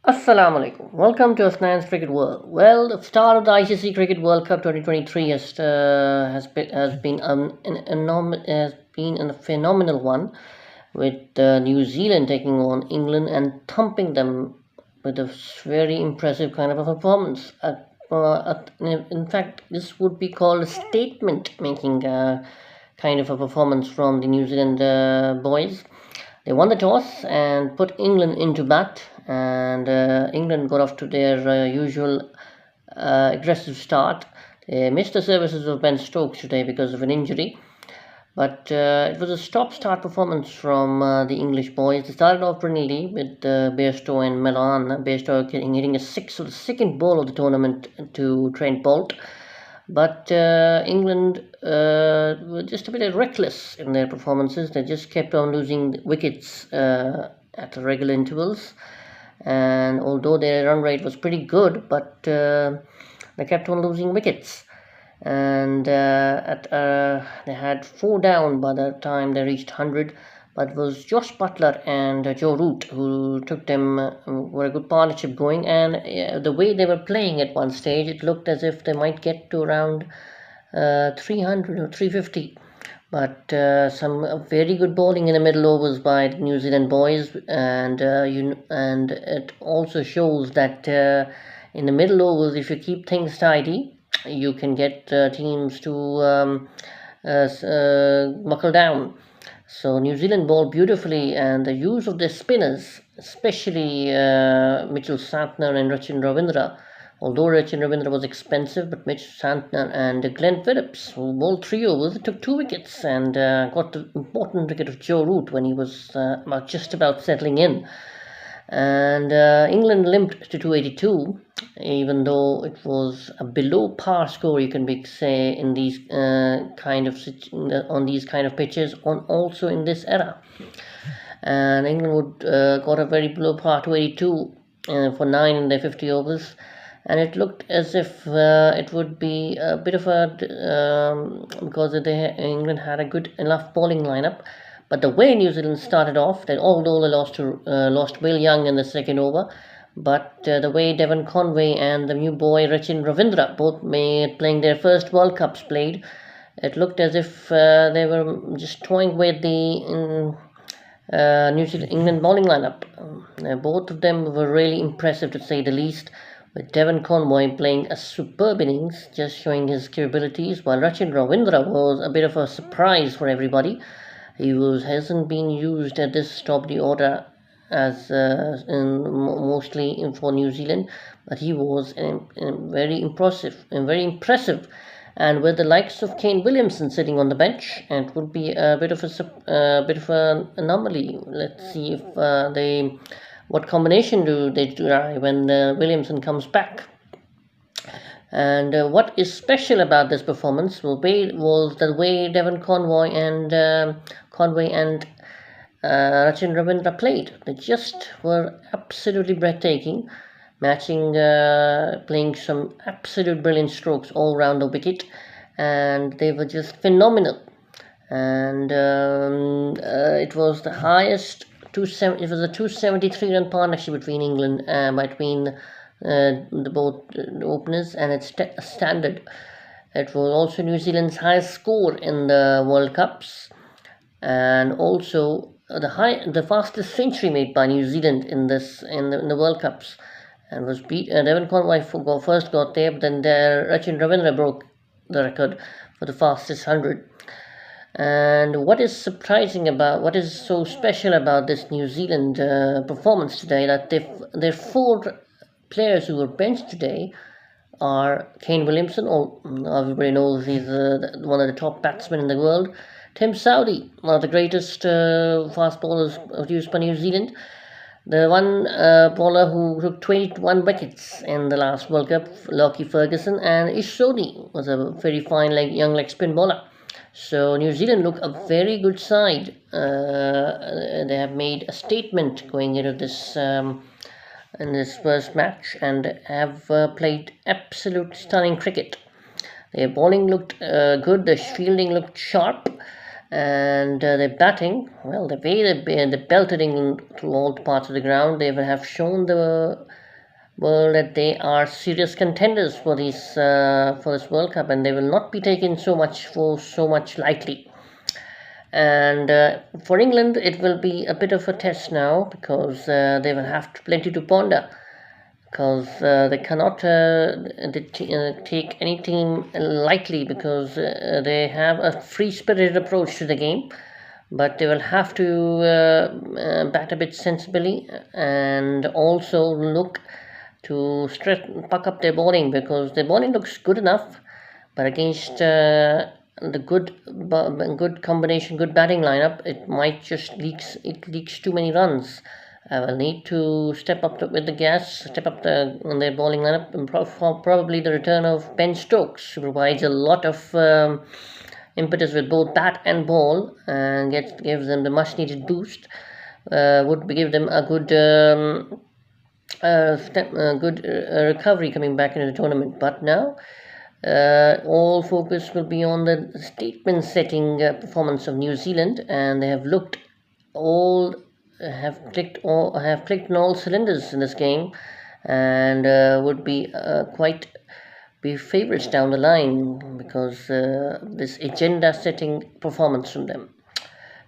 Assalamu alaikum. Welcome to Asnan's Cricket World. Well, the start of the ICC Cricket World Cup 2023 has been a phenomenal one, with New Zealand taking on England and thumping them with a very impressive kind of a performance. In fact, this would be called a statement-making kind of a performance from the New Zealand boys. They won the toss and put England into bat, and England got off to their usual aggressive start. They missed the services of Ben Stokes today because of an injury, but it was a stop-start performance from the English boys. They started off brilliantly with Bairstow and Milan. Bairstow hitting a six of the second ball of the tournament to Trent Boult. But England were just a bit reckless in their performances. They just kept on losing wickets at regular intervals. And although their run rate was pretty good, but they kept on losing wickets. And they had 4 down by the time they reached 100. But it was Josh Butler and Joe Root who took them, were a good partnership going. And the way they were playing at one stage, it looked as if they might get to around 300 or 350. But some very good bowling in the middle overs by the New Zealand boys, and it also shows that in the middle overs, if you keep things tidy, you can get teams to buckle down. So New Zealand bowled beautifully, and the use of their spinners, especially Mitchell Santner and Rachin Ravindra. Although Rachin Ravindra was expensive, but Mitch Santner and Glenn Phillips, who bowled 3 overs, took 2 wickets and got the important wicket of Joe Root when he was just about settling in. And England limped to 282, even though it was a below par score, you can say, in these on these kind of pitches, on also in this era. And England would got a very below par 282 for 9 in their 50 overs. And it looked as if it would be a bit of a because England had a good enough bowling lineup. But the way New Zealand started off, although they lost Will Young in the second over, but the way Devon Conway and the new boy Rachin Ravindra both playing their first World Cups played, it looked as if they were just toying with the New Zealand England bowling lineup. Both of them were really impressive, to say the least, with Devon Conway playing a superb innings, just showing his capabilities, while Rachin Ravindra was a bit of a surprise for everybody. He hasn't been used at this top of the order as mostly for New Zealand, but he was very impressive. And with the likes of Kane Williamson sitting on the bench, it would be a bit of an anomaly. Let's see if what combination do they try when Williamson comes back. And what is special about this performance was the way Devon Conway and Rachin Ravindra played. They just were absolutely breathtaking, playing some absolute brilliant strokes all round the wicket, and they were just phenomenal. And it was the highest it was a 273 run partnership between England between both openers, and it's standard. It was also New Zealand's highest score in the World Cups, and also the fastest century made by New Zealand in the World Cups, and was Devon Conway first got there, but then Rachin Ravindra broke the record for the fastest 100. And what is so special about this New Zealand performance today, that their 4 players who were benched today are Kane Williamson, everybody knows he's one of the top batsmen in the world. Tim Southee, one of the greatest fast bowlers produced by New Zealand. The one bowler who took 21 wickets in the last World Cup, Lockie Ferguson, and Ish Sodhi was a very fine young leg spin bowler. So New Zealand look a very good side. They have made a statement going into this in this first match, and have played absolute stunning cricket. Their bowling looked good, their fielding looked sharp, And their batting, well, the way they belted England through all parts of the ground, they will have shown the world that they are serious contenders for this World Cup, and they will not be taken so much lightly. And for England, it will be a bit of a test now, because they will have plenty to ponder, because they cannot take any team lightly, because they have a free-spirited approach to the game, but they will have to bat a bit sensibly, and also look to puck up their bowling, because their bowling looks good enough, but against the good combination, good batting lineup, it might just leaks too many runs. I will need to step up with the gas, step up on their bowling lineup, and probably the return of Ben Stokes, who provides a lot of impetus with both bat and ball, and gives them the much needed boost. Would give them a good recovery coming back into the tournament. But now all focus will be on the statement-setting performance of New Zealand, and they have clicked on all cylinders in this game, and would be be favourites down the line, because this agenda-setting performance from them.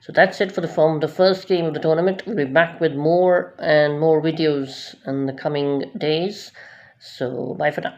So that's it for the first game of the tournament. We'll be back with more and more videos in the coming days. So bye for now.